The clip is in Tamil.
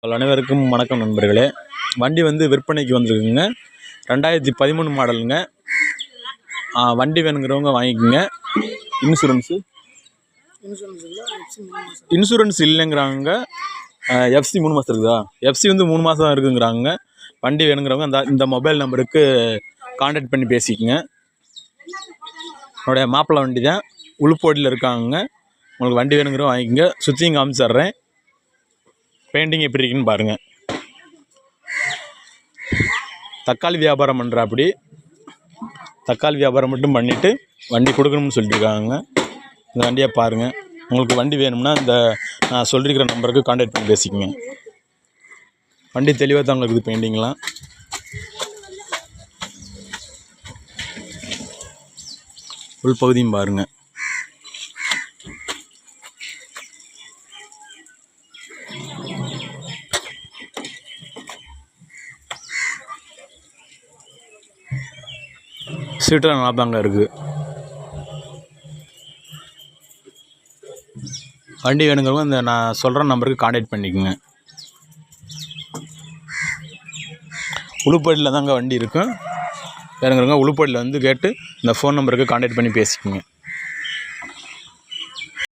அனைவருக்கும் வணக்கம் நண்பர்களே. வண்டி வந்து விற்பனைக்கு வந்திருக்குங்க. 2013 மாடலுங்க. வண்டி வேணுங்கிறவங்க வாங்கிக்கோங்க. இன்சூரன்ஸ் இல்லைங்கிறாங்க. எஃப்சி 3 மாதம் இருக்குதா? எஃப்சி வந்து 3 மாதம் இருக்குங்கிறாங்க. வண்டி வேணுங்கிறவங்க இந்த மொபைல் நம்பருக்கு கான்டாக்ட் பண்ணி பேசிக்கோங்க. என்னுடைய மாப்பிள்ளை வண்டி தான், உளுப்போடியில் இருக்காங்க. உங்களுக்கு வண்டி வேணுங்கிறவங்க வாங்கிக்கோங்க. சுற்றியும் காமிச்சிட்றேன். பெயிண்டிங் எப்படி இருக்குன்னு பாருங்கள். தக்காளி வியாபாரம் பண்ணுறாப்படி தக்காளி வியாபாரம் மட்டும் பண்ணிவிட்டு வண்டி கொடுக்கணும்னு சொல்லியிருக்காங்க. இந்த வண்டியை பாருங்கள். உங்களுக்கு வண்டி வேணும்னா இந்த நான் சொல்லியிருக்கிற நம்பருக்கு கான்டாக்ட் பண்ணி பேசிக்கோங்க. வண்டி தெளிவாக தான் இருக்குது. பெயிண்டிங்லாம் உள் பகுதியும் பாருங்கள். சீட்டெலாம் நல்லா தாங்க இருக்குது. வண்டி வேணுங்கிறவங்க இந்த நான் சொல்கிற நம்பருக்கு கான்டாக்ட் பண்ணிக்கோங்க. உளுப்படியில் தாங்க வண்டி இருக்கும். வேணுங்கிறவங்க உளுப்படியில் வந்து கேட்டு இந்த ஃபோன் நம்பருக்கு கான்டாக்ட் பண்ணி பேசிக்கோங்க.